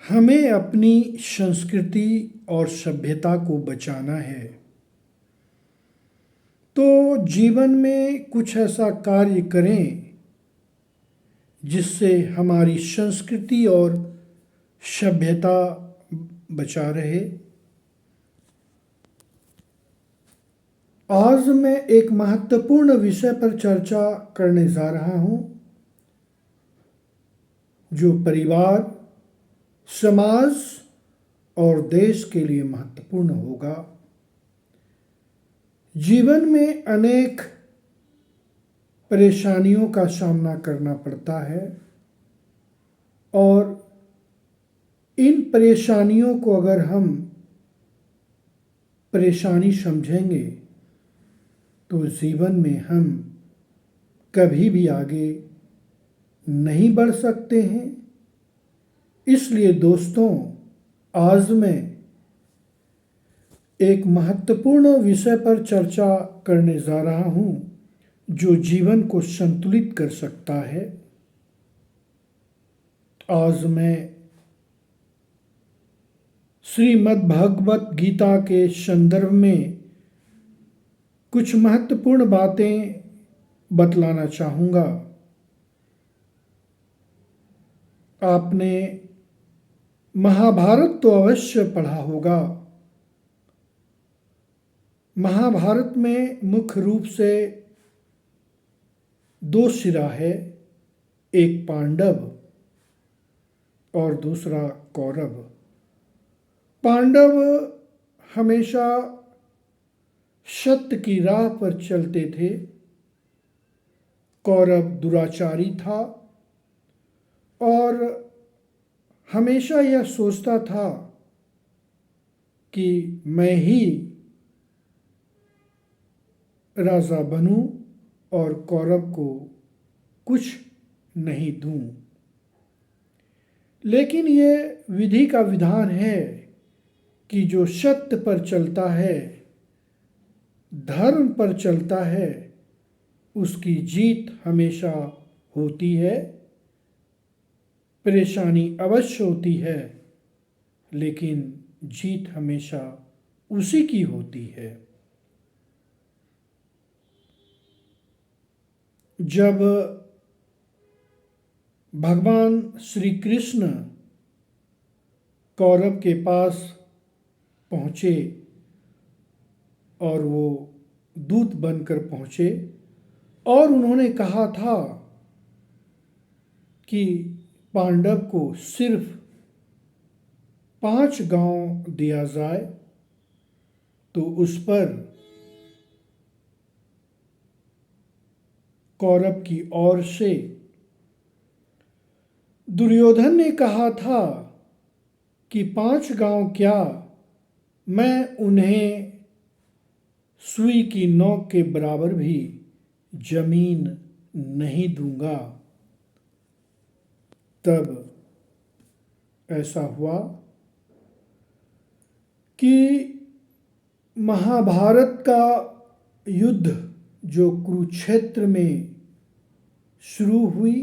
हमें अपनी संस्कृति और सभ्यता को बचाना है। तो जीवन में कुछ ऐसा कार्य करें जिससे हमारी संस्कृति और सभ्यता बचा रहे। आज मैं एक महत्वपूर्ण विषय पर चर्चा करने जा रहा हूं, जो परिवार, समाज और देश के लिए महत्वपूर्ण होगा। जीवन में अनेक परेशानियों का सामना करना पड़ता है और इन परेशानियों को अगर हम परेशानी समझेंगे तो जीवन में हम कभी भी आगे नहीं बढ़ सकते हैं। इसलिए दोस्तों, आज मैं एक महत्वपूर्ण विषय पर चर्चा करने जा रहा हूं, जो जीवन को संतुलित कर सकता है। आज मैं श्रीमद् भगवत गीता के संदर्भ में कुछ महत्वपूर्ण बातें बतलाना चाहूँगा। आपने महाभारत तो अवश्य पढ़ा होगा। महाभारत में मुख्य रूप से दो सिरा है, एक पांडव और दूसरा कौरव। पांडव हमेशा सत्य की राह पर चलते थे, कौरव दुराचारी था और हमेशा यह सोचता था कि मैं ही राजा बनूं और कौरव को कुछ नहीं दूं। लेकिन ये विधि का विधान है कि जो सत्य पर चलता है, धर्म पर चलता है, उसकी जीत हमेशा होती है। परेशानी अवश्य होती है, लेकिन जीत हमेशा उसी की होती है। जब भगवान श्री कृष्ण कौरव के पास पहुँचे और वो दूत बनकर पहुँचे और उन्होंने कहा था कि पांडव को सिर्फ 5 गांव दिया जाए, तो उस पर कौरव की ओर से दुर्योधन ने कहा था कि 5 गांव क्या, मैं उन्हें सुई की नोक के बराबर भी जमीन नहीं दूंगा। तब ऐसा हुआ कि महाभारत का युद्ध जो कुरुक्षेत्र में शुरू हुई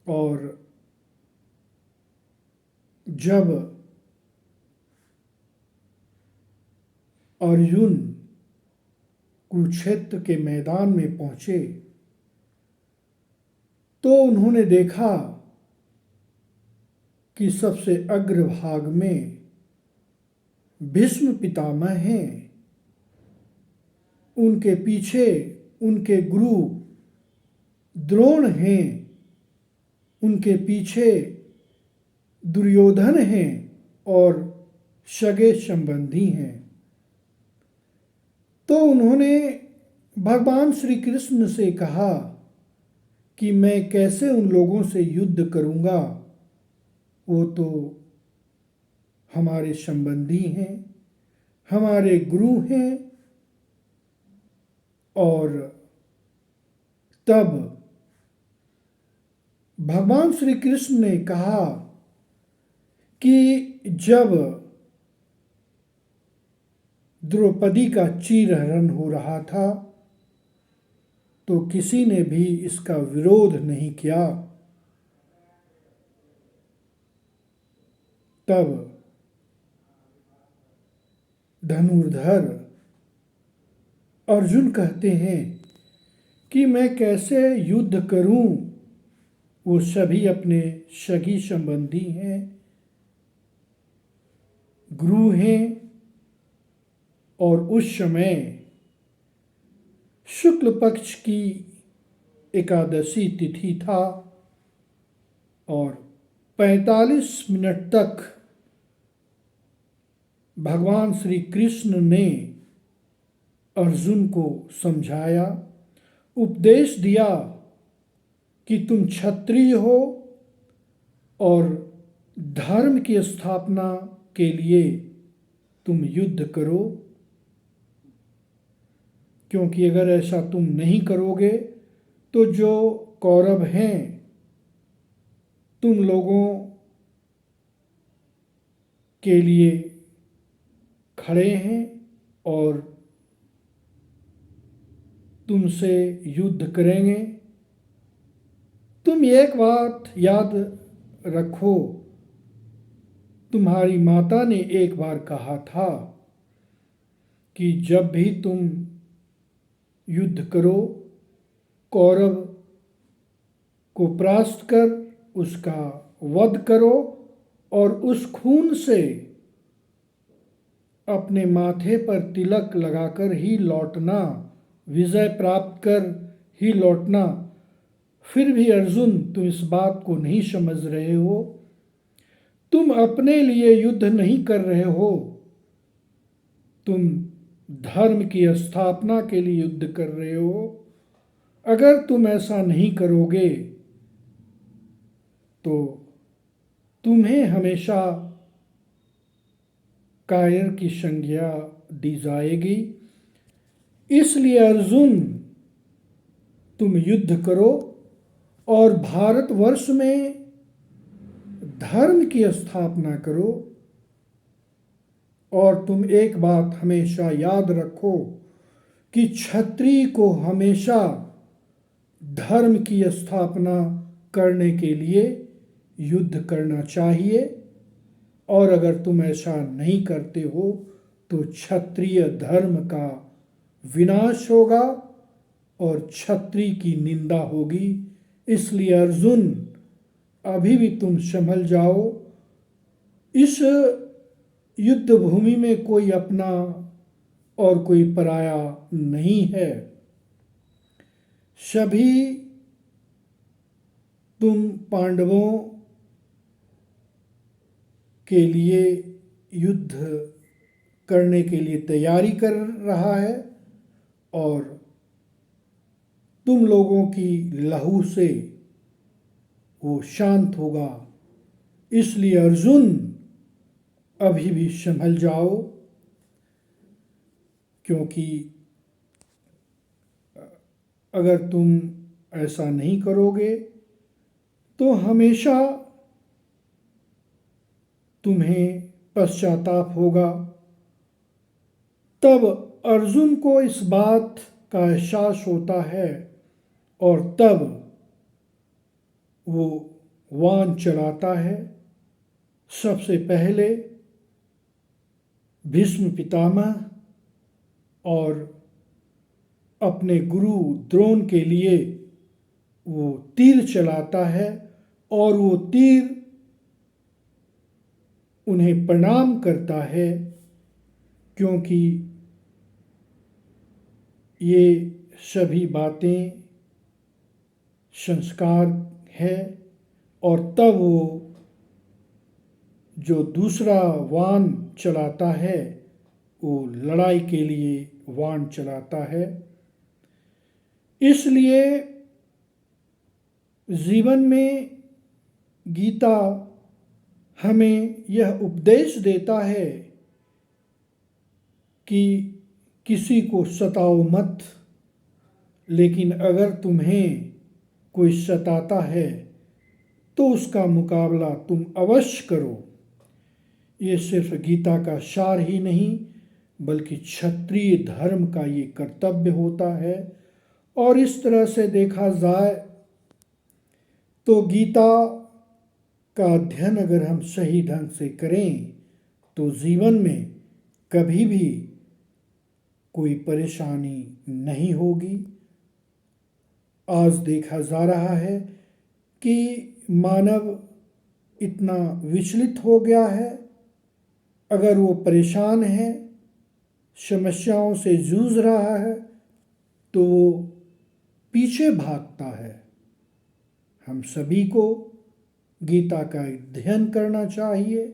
और जब अर्जुन कुरुक्षेत्र के मैदान में पहुंचे तो उन्होंने देखा कि सबसे अग्रभाग में भीष्म पितामह हैं, उनके पीछे उनके गुरु द्रोण हैं, उनके पीछे दुर्योधन हैं और सगे संबंधी हैं। तो उन्होंने भगवान श्री कृष्ण से कहा कि मैं कैसे उन लोगों से युद्ध करूंगा, वो तो हमारे संबंधी हैं, हमारे गुरु हैं। और तब भगवान श्री कृष्ण ने कहा कि जब द्रौपदी का चीरहरण हो रहा था तो किसी ने भी इसका विरोध नहीं किया। तब धनुर्धर अर्जुन कहते हैं कि मैं कैसे युद्ध करूं। वो सभी अपने सगी संबंधी हैं, गुरु हैं, और उस समय शुक्ल पक्ष की एकादशी तिथि था और 45 मिनट तक भगवान श्री कृष्ण ने अर्जुन को समझाया, उपदेश दिया कि तुम क्षत्रिय हो और धर्म की स्थापना के लिए तुम युद्ध करो, क्योंकि अगर ऐसा तुम नहीं करोगे तो जो कौरव हैं तुम लोगों के लिए खड़े हैं और तुमसे युद्ध करेंगे। तुम एक बात याद रखो, तुम्हारी माता ने एक बार कहा था कि जब भी तुम युद्ध करो, कौरव को परास्त कर उसका वध करो और उस खून से अपने माथे पर तिलक लगाकर ही लौटना, विजय प्राप्त कर ही लौटना। फिर भी अर्जुन, तुम इस बात को नहीं समझ रहे हो। तुम अपने लिए युद्ध नहीं कर रहे हो, तुम धर्म की स्थापना के लिए युद्ध कर रहे हो। अगर तुम ऐसा नहीं करोगे तो तुम्हें हमेशा कायर की संज्ञा दी जाएगी। इसलिए अर्जुन, तुम युद्ध करो और भारतवर्ष में धर्म की स्थापना करो। और तुम एक बात हमेशा याद रखो कि क्षत्रिय को हमेशा धर्म की स्थापना करने के लिए युद्ध करना चाहिए, और अगर तुम ऐसा नहीं करते हो तो क्षत्रिय धर्म का विनाश होगा और क्षत्रिय की निंदा होगी। इसलिए अर्जुन, अभी भी तुम संभल जाओ। इस युद्ध भूमि में कोई अपना और कोई पराया नहीं है। सभी तुम पांडवों के लिए युद्ध करने के लिए तैयारी कर रहा है और तुम लोगों की लहू से वो शांत होगा। इसलिए अर्जुन, अभी भी संभल जाओ, क्योंकि अगर तुम ऐसा नहीं करोगे तो हमेशा तुम्हें पश्चाताप होगा। तब अर्जुन को इस बात का एहसास होता है और तब वो वाण चलाता है। सबसे पहले भीष्म पितामह और अपने गुरु द्रोण के लिए वो तीर चलाता है और वो तीर उन्हें प्रणाम करता है, क्योंकि ये सभी बातें संस्कार है। और तब वो जो दूसरा वाण चलाता है वो लड़ाई के लिए वाण चलाता है। इसलिए जीवन में गीता हमें यह उपदेश देता है कि किसी को सताओ मत, लेकिन अगर तुम्हें कोई सताता है तो उसका मुकाबला तुम अवश्य करो। ये सिर्फ गीता का सार ही नहीं बल्कि क्षत्रिय धर्म का ये कर्तव्य होता है। और इस तरह से देखा जाए तो गीता का अध्ययन अगर हम सही ढंग से करें तो जीवन में कभी भी कोई परेशानी नहीं होगी। आज देखा जा रहा है कि मानव इतना विचलित हो गया है, अगर वो परेशान है, समस्याओं से जूझ रहा है तो वो पीछे भागता है। हम सभी को गीता का अध्ययन करना चाहिए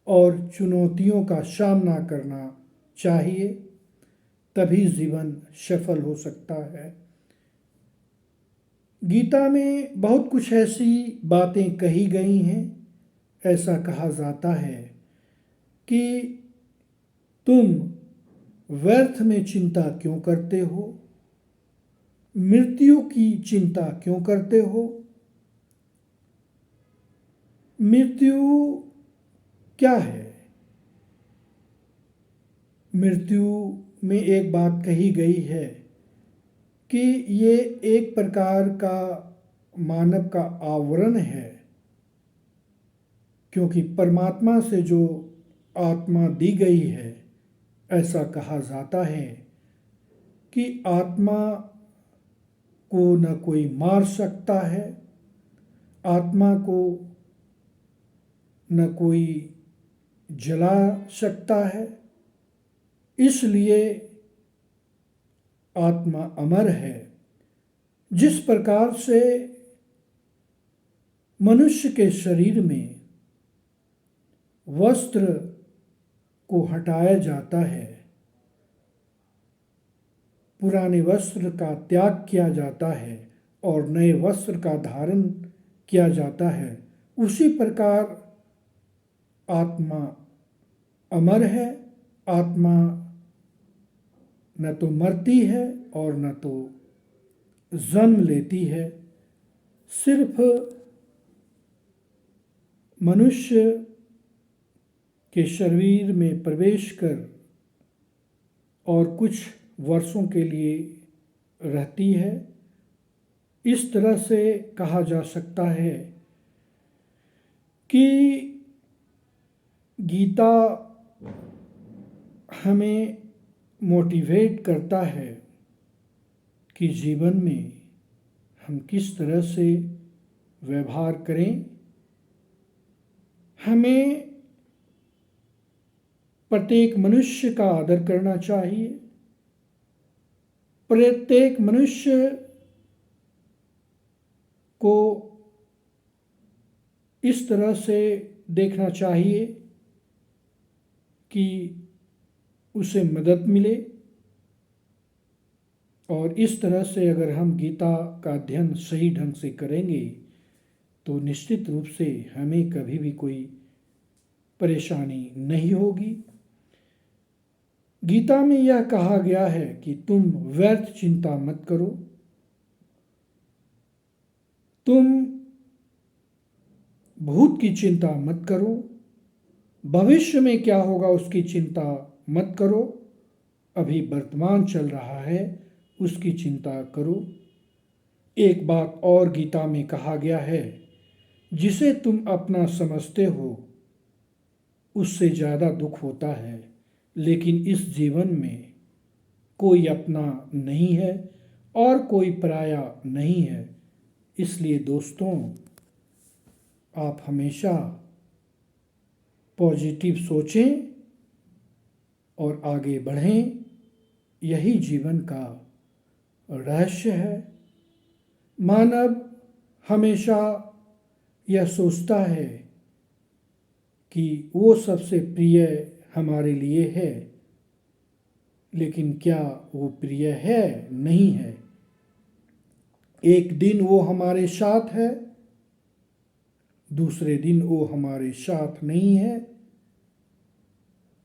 और चुनौतियों का सामना करना चाहिए, तभी जीवन सफल हो सकता है। गीता में बहुत कुछ ऐसी बातें कही गई हैं। ऐसा कहा जाता है कि तुम व्यर्थ में चिंता क्यों करते हो, मृत्यु की चिंता क्यों करते हो। मृत्यु क्या है? मृत्यु में एक बात कही गई है कि ये एक प्रकार का मानव का आवरण है, क्योंकि परमात्मा से जो आत्मा दी गई है, ऐसा कहा जाता है कि आत्मा को न कोई मार सकता है, आत्मा को न कोई जला सकता है, इसलिए आत्मा अमर है। जिस प्रकार से मनुष्य के शरीर में वस्त्र को हटाया जाता है, पुराने वस्त्र का त्याग किया जाता है और नए वस्त्र का धारण किया जाता है, उसी प्रकार आत्मा अमर है। आत्मा न तो मरती है और न तो जन्म लेती है। सिर्फ मनुष्य के शरीर में प्रवेश कर और कुछ वर्षों के लिए रहती है। इस तरह से कहा जा सकता है कि गीता हमें मोटिवेट करता है कि जीवन में हम किस तरह से व्यवहार करें। हमें प्रत्येक मनुष्य का आदर करना चाहिए, प्रत्येक मनुष्य को इस तरह से देखना चाहिए कि उसे मदद मिले। और इस तरह से अगर हम गीता का अध्ययन सही ढंग से करेंगे तो निश्चित रूप से हमें कभी भी कोई परेशानी नहीं होगी। गीता में यह कहा गया है कि तुम व्यर्थ चिंता मत करो, तुम भूत की चिंता मत करो, भविष्य में क्या होगा उसकी चिंता मत करो, अभी वर्तमान चल रहा है उसकी चिंता करो। एक बात और गीता में कहा गया है, जिसे तुम अपना समझते हो उससे ज़्यादा दुख होता है, लेकिन इस जीवन में कोई अपना नहीं है और कोई पराया नहीं है। इसलिए दोस्तों, आप हमेशा पॉजिटिव सोचें और आगे बढ़ें। यही जीवन का रहस्य है। मानव हमेशा यह सोचता है कि वो सबसे प्रिय हमारे लिए है, लेकिन क्या वो प्रिय है? नहीं है। एक दिन वो हमारे साथ है, दूसरे दिन वो हमारे साथ नहीं है।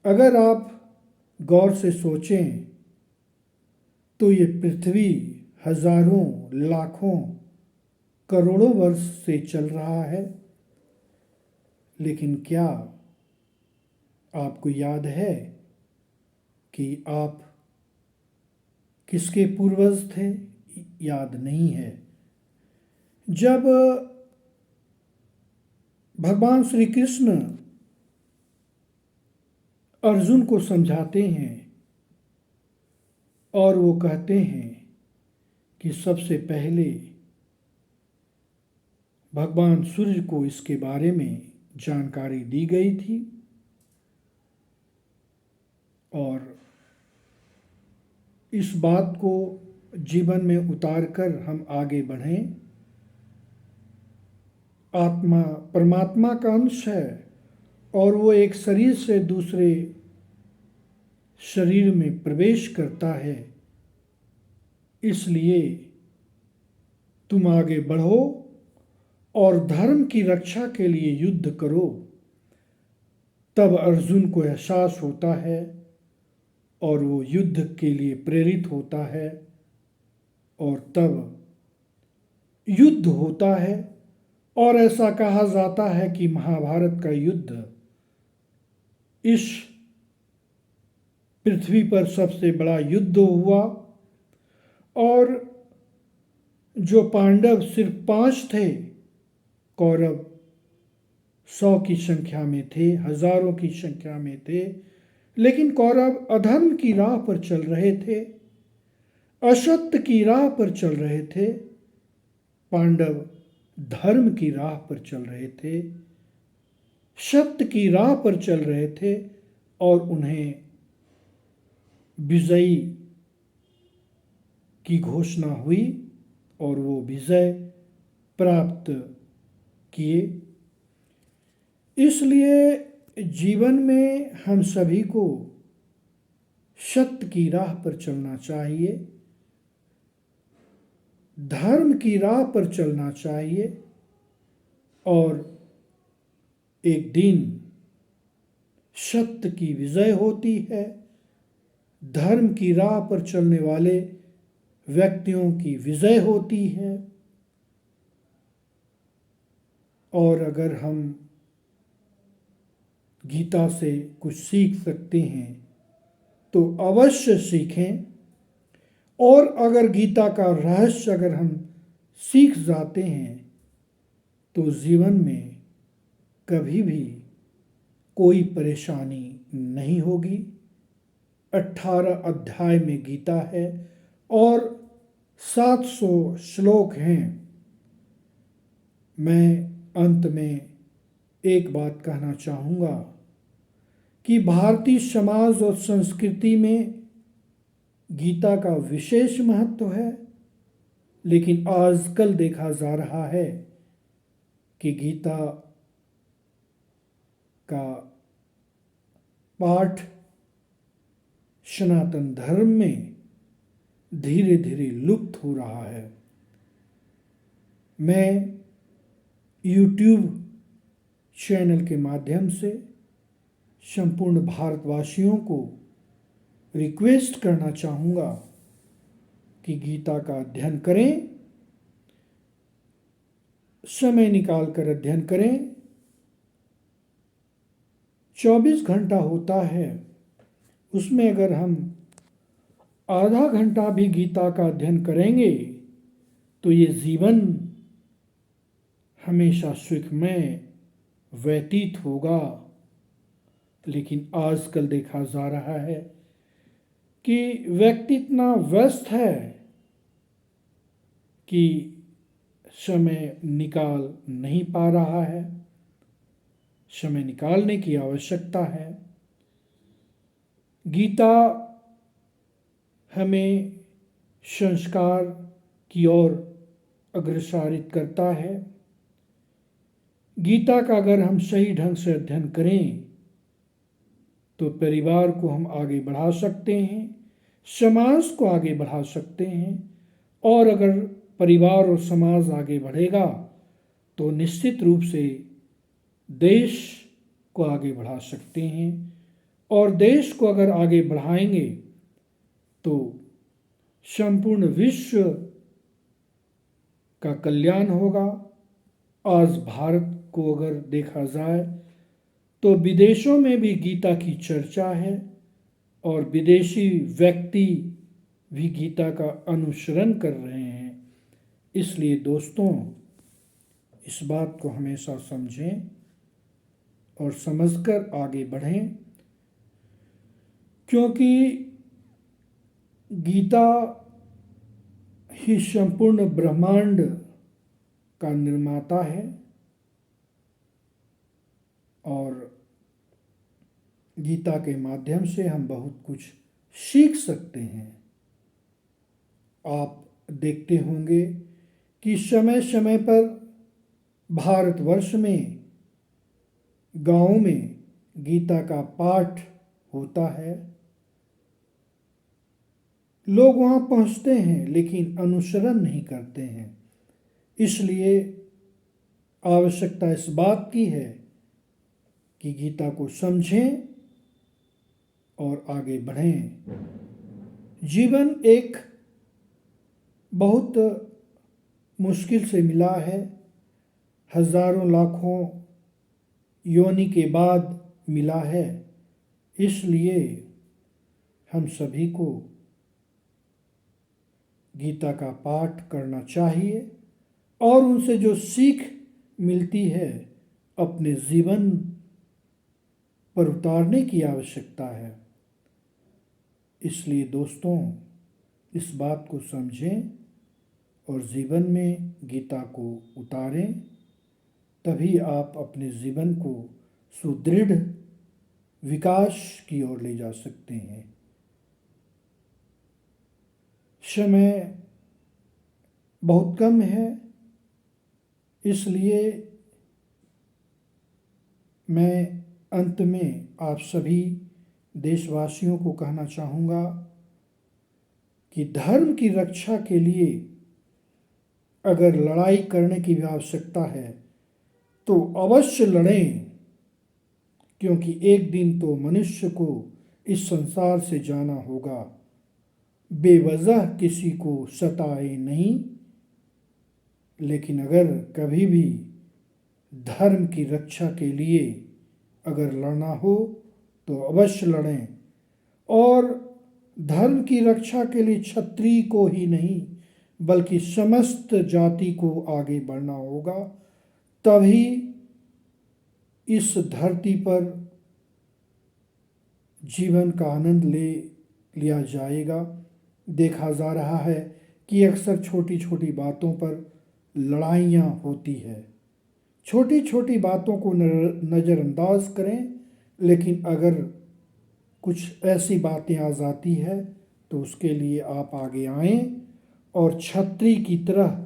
अगर आप गौर से सोचें तो ये पृथ्वी हजारों, लाखों, करोड़ों वर्ष से चल रहा है, लेकिन क्या आपको याद है कि आप किसके पूर्वज थे? याद नहीं है। जब भगवान श्री कृष्ण अर्जुन को समझाते हैं और वो कहते हैं कि सबसे पहले भगवान सूर्य को इसके बारे में जानकारी दी गई थी और इस बात को जीवन में उतारकर हम आगे बढ़ें। आत्मा परमात्मा का अंश है और वो एक शरीर से दूसरे शरीर में प्रवेश करता है, इसलिए तुम आगे बढ़ो और धर्म की रक्षा के लिए युद्ध करो। तब अर्जुन को एहसास होता है और वो युद्ध के लिए प्रेरित होता है और तब युद्ध होता है। और ऐसा कहा जाता है कि महाभारत का युद्ध इस पृथ्वी पर सबसे बड़ा युद्ध हुआ और जो पांडव सिर्फ 5 थे, कौरव 100 की संख्या में थे, हजारों की संख्या में थे, लेकिन कौरव अधर्म की राह पर चल रहे थे, असत्य की राह पर चल रहे थे। पांडव धर्म की राह पर चल रहे थे, सत्य की राह पर चल रहे थे और उन्हें विजयी की घोषणा हुई और वो विजय प्राप्त किए। इसलिए जीवन में हम सभी को सत्य की राह पर चलना चाहिए, धर्म की राह पर चलना चाहिए और एक दिन सत्य की विजय होती है। धर्म की राह पर चलने वाले व्यक्तियों की विजय होती है। और अगर हम गीता से कुछ सीख सकते हैं तो अवश्य सीखें, और अगर गीता का रहस्य अगर हम सीख जाते हैं तो जीवन में कभी भी कोई परेशानी नहीं होगी। 18 अध्याय में गीता है और 700 श्लोक हैं। मैं अंत में एक बात कहना चाहूँगा कि भारतीय समाज और संस्कृति में गीता का विशेष महत्व है, लेकिन आजकल देखा जा रहा है कि गीता का पाठ सनातन धर्म में धीरे धीरे लुप्त हो रहा है। मैं YouTube चैनल के माध्यम से संपूर्ण भारतवासियों को रिक्वेस्ट करना चाहूँगा कि गीता का अध्ययन करें, समय निकाल कर अध्ययन करें। 24 घंटा होता है, उसमें अगर हम आधा घंटा भी गीता का अध्ययन करेंगे तो ये जीवन हमेशा सुखमय व्यतीत होगा। लेकिन आजकल देखा जा रहा है कि व्यक्ति इतना व्यस्त है कि समय निकाल नहीं पा रहा है। समय निकालने की आवश्यकता है। गीता हमें संस्कार की ओर अग्रसरित करता है। गीता का अगर हम सही ढंग से अध्ययन करें तो परिवार को हम आगे बढ़ा सकते हैं, समाज को आगे बढ़ा सकते हैं, और अगर परिवार और समाज आगे बढ़ेगा तो निश्चित रूप से देश को आगे बढ़ा सकते हैं, और देश को अगर आगे बढ़ाएंगे तो संपूर्ण विश्व का कल्याण होगा। आज भारत को अगर देखा जाए तो विदेशों में भी गीता की चर्चा है और विदेशी व्यक्ति भी गीता का अनुसरण कर रहे हैं। इसलिए दोस्तों, इस बात को हमेशा समझें और समझकर आगे बढ़ें, क्योंकि गीता ही संपूर्ण ब्रह्मांड का निर्माता है और गीता के माध्यम से हम बहुत कुछ सीख सकते हैं। आप देखते होंगे कि समय समय पर भारतवर्ष में गांव में गीता का पाठ होता है। लोग वहाँ पहुँचते हैं लेकिन अनुसरण नहीं करते हैं। इसलिए आवश्यकता इस बात की है कि गीता को समझें और आगे बढ़ें। जीवन एक बहुत मुश्किल से मिला है, हजारों लाखों योनि के बाद मिला है। इसलिए हम सभी को गीता का पाठ करना चाहिए और उनसे जो सीख मिलती है अपने जीवन पर उतारने की आवश्यकता है। इसलिए दोस्तों, इस बात को समझें और जीवन में गीता को उतारें, तभी आप अपने जीवन को सुदृढ़ विकास की ओर ले जा सकते हैं। समय बहुत कम है, इसलिए मैं अंत में आप सभी देशवासियों को कहना चाहूँगा कि धर्म की रक्षा के लिए अगर लड़ाई करने की भी आवश्यकता है तो अवश्य लड़ें, क्योंकि एक दिन तो मनुष्य को इस संसार से जाना होगा। बेवजह किसी को सताए नहीं, लेकिन अगर कभी भी धर्म की रक्षा के लिए अगर लड़ना हो तो अवश्य लड़ें। और धर्म की रक्षा के लिए क्षत्रिय को ही नहीं बल्कि समस्त जाति को आगे बढ़ना होगा, तभी इस धरती पर जीवन का आनंद लिया जाएगा। देखा जा रहा है कि अक्सर छोटी छोटी बातों पर लड़ाइयाँ होती है। छोटी छोटी बातों को नज़रअंदाज करें, लेकिन अगर कुछ ऐसी बातें आ जाती है तो उसके लिए आप आगे आएं और क्षत्रिय की तरह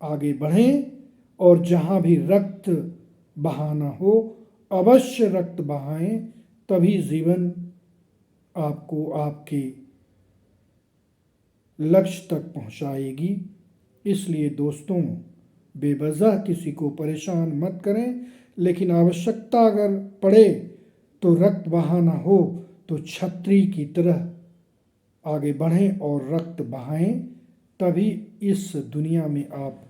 आगे बढ़ें, और जहाँ भी रक्त बहाना हो अवश्य रक्त बहाएं, तभी जीवन आपको आपके लक्ष्य तक पहुँचाएगी। इसलिए दोस्तों, बेवजह किसी को परेशान मत करें, लेकिन आवश्यकता अगर पड़े तो रक्त बहाना हो तो क्षत्रिय की तरह आगे बढ़ें और रक्त बहाएं, तभी इस दुनिया में आप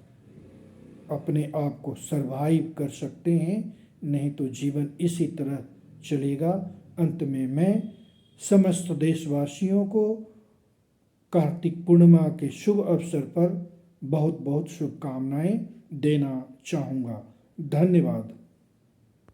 अपने आप को सरवाइव कर सकते हैं। नहीं तो जीवन इसी तरह चलेगा। अंत में मैं समस्त देशवासियों को कार्तिक पूर्णिमा के शुभ अवसर पर बहुत बहुत शुभकामनाएं देना चाहूँगा। धन्यवाद।